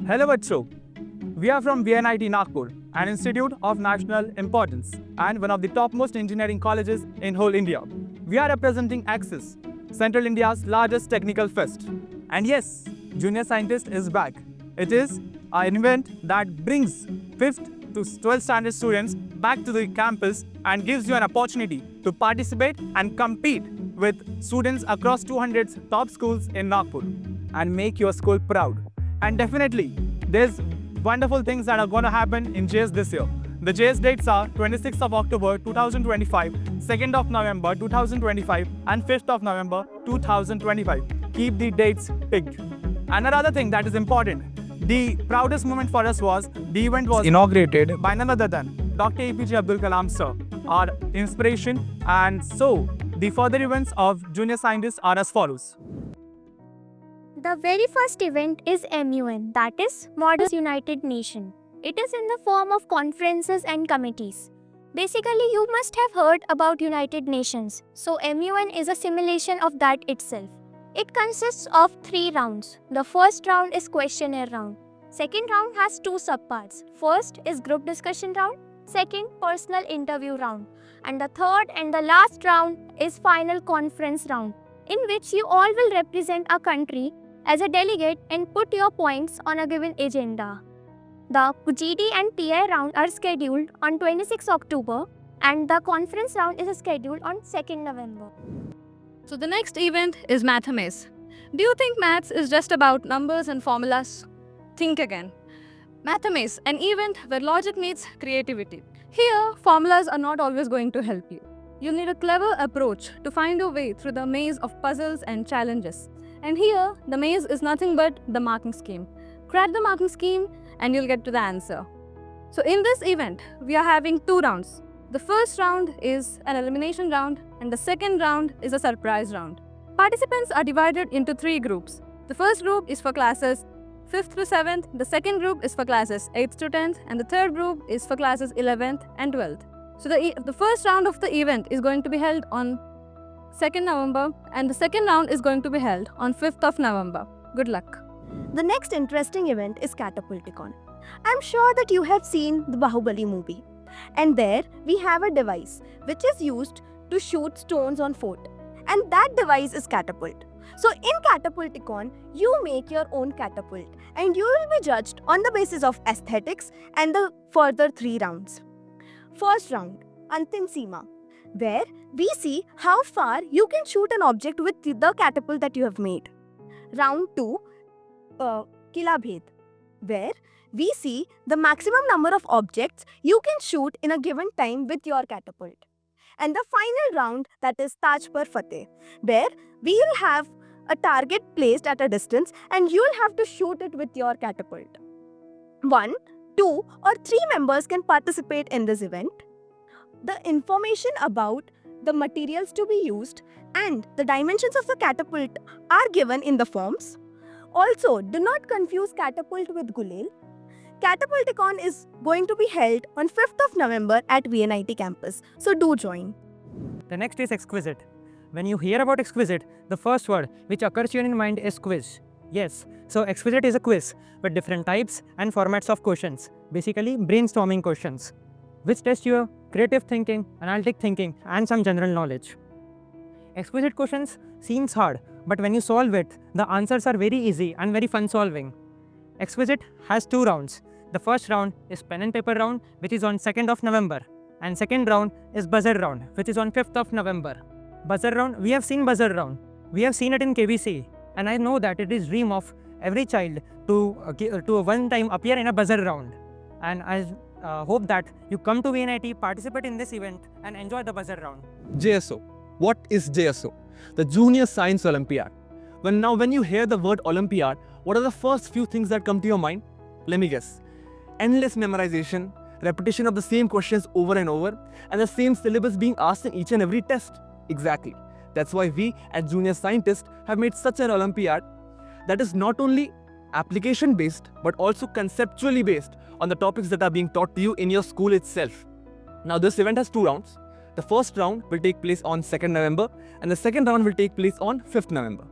Hello बच्चों, we are from VNIT Nagpur, an institute of national importance and one of the topmost engineering colleges in whole India. We are representing Axis, Central India's largest technical fest. And yes, Junior Scientist is back. It is an event that brings 5th to 12th standard students back to the campus and gives you an opportunity to participate and compete with students across 200 top schools in Nagpur and make your school proud. And definitely, there's wonderful things that are going to happen in JS this year. The JS dates are 26th of October 2025, 2nd of November 2025 and 5th of November 2025. Keep the dates picked. Another thing that is important, the proudest moment for us was the event was inaugurated by none other than Dr. APJ Abdul Kalam sir, our inspiration. And so, the further events of Junior Scientists are as follows. The very first event is MUN, that is Modern United Nation. It is in the form of conferences and committees. Basically, you must have heard about United Nations, so MUN is a simulation of that itself. It consists of 3 rounds. The first round is questionnaire round. Second round has 2 subparts. First is group discussion round, second personal interview round. And the third and the last round is final conference round, in which you all will represent a country as a delegate and put your points on a given agenda. The GD and TI round are scheduled on 26 October and the conference round is scheduled on 2nd November. So the next event is Mathamaze. Do you think maths is just about numbers and formulas? Think again. Mathamaze, an event where logic meets creativity. Here, formulas are not always going to help you. You need a clever approach to find your way through the maze of puzzles and challenges. And here, the maze is nothing but the marking scheme. Crack the marking scheme and you'll get to the answer. So in this event, we are having 2 rounds. The first round is an elimination round and the second round is a surprise round. Participants are divided into 3 groups. The first group is for classes 5th to 7th, the second group is for classes 8th to 10th, and the third group is for classes 11th and 12th. So the first round of the event is going to be held on 2nd November and the second round is going to be held on 5th of November. Good luck. The next interesting event is Catapulticon. I'm sure that you have seen the Bahubali movie. And there we have a device which is used to shoot stones on fort. And that device is catapult. So in Catapulticon, you make your own catapult and you will be judged on the basis of aesthetics and the further 3 rounds. First round, Antim Seema, where we see how far you can shoot an object with the catapult that you have made. Round 2, Kila Bhed, where we see the maximum number of objects you can shoot in a given time with your catapult. And the final round, that is Taj Par Fateh, where we will have a target placed at a distance and you will have to shoot it with your catapult. 1, 2 or 3 members can participate in this event. The information about the materials to be used and the dimensions of the catapult are given in the forms. Also, do not confuse catapult with Gulel. Catapulticon is going to be held on 5th of November at VNIT campus, so do join. The next is exquisite. When you hear about exquisite, the first word which occurs to your mind is quiz. Yes, so exquisite is a quiz with different types and formats of questions, basically brainstorming questions, which test your creative thinking, analytic thinking and some general knowledge. Exquisite questions seems hard, but when you solve it, the answers are very easy and very fun solving. Exquisite has 2 rounds. The first round is pen and paper round, which is on 2nd of November, and second round is buzzer round, which is on 5th of November. Buzzer round, we have seen buzzer round. We have seen it in KBC, and I know that it is dream of every child to one time appear in a buzzer round. And I hope that you come to VNIT, participate in this event, and enjoy the buzzer round. JSO. What is JSO? The Junior Science Olympiad. When you hear the word Olympiad, what are the first few things that come to your mind? Let me guess. Endless memorization, repetition of the same questions over and over, and the same syllabus being asked in each and every test. Exactly. That's why we at Junior Scientist have made such an Olympiad that is not only application based but also conceptually based on the topics that are being taught to you in your school itself. Now this event has 2 rounds. The first round will take place on 2nd November and the second round will take place on 5th November.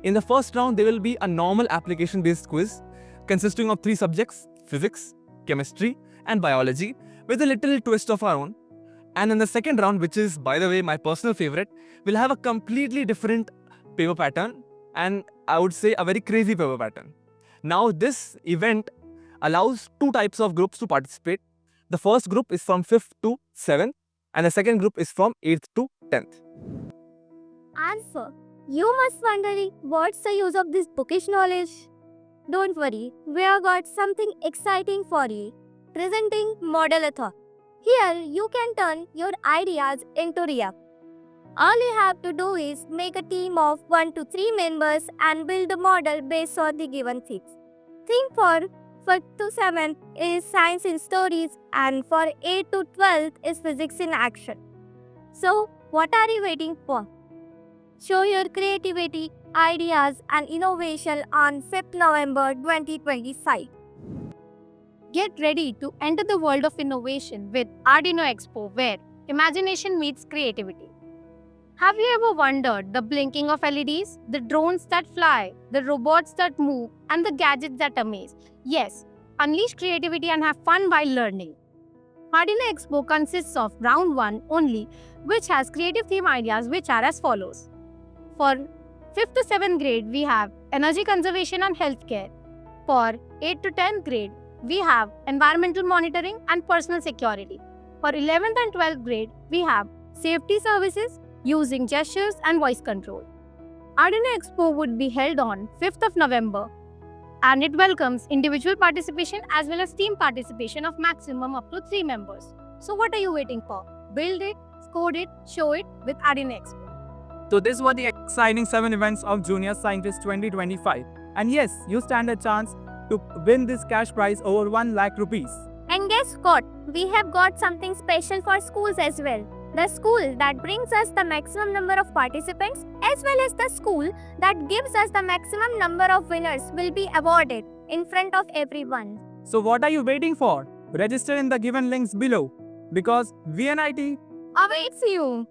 In the first round, there will be a normal application based quiz consisting of 3 subjects: physics, chemistry, and biology, with a little twist of our own. And in the second round, which is, by the way, my personal favorite, we'll have a completely different paper pattern, and I would say a very crazy paper pattern. Now, this event allows 2 types of groups to participate. The first group is from 5th to 7th, and the second group is from 8th to 10th. Answer. You must wondering what's the use of this bookish knowledge? Don't worry, we have got something exciting for you. Presenting Modelathon. Here you can turn your ideas into reality. All you have to do is make a team of 1 to 3 members and build a model based on the given themes. Theme for 1st to 7th is science in stories, and for 8th to 12th is physics in action. So, what are you waiting for? Show your creativity, ideas, and innovation on 5th November 2025. Get ready to enter the world of innovation with Arduino Expo, where imagination meets creativity. Have you ever wondered the blinking of LEDs, the drones that fly, the robots that move, and the gadgets that amaze? Yes, unleash creativity and have fun while learning. Arduino Expo consists of round 1 only, which has creative theme ideas which are as follows. For 5th to 7th grade, we have energy conservation and healthcare. For 8th to 10th grade, we have environmental monitoring and personal security. For 11th and 12th grade, we have safety services using gestures and voice control. Arduino Expo would be held on 5th of November, and it welcomes individual participation as well as team participation of maximum up to 3 members. So what are you waiting for? Build it, code it, show it with Arduino Expo. So this were the exciting 7 events of Junior Scientist 2025. And yes, you stand a chance to win this cash prize over 1 lakh rupees. And guess what? We have got something special for schools as well. The school that brings us the maximum number of participants as well as the school that gives us the maximum number of winners will be awarded in front of everyone. So what are you waiting for? Register in the given links below because VNIT Awaits you!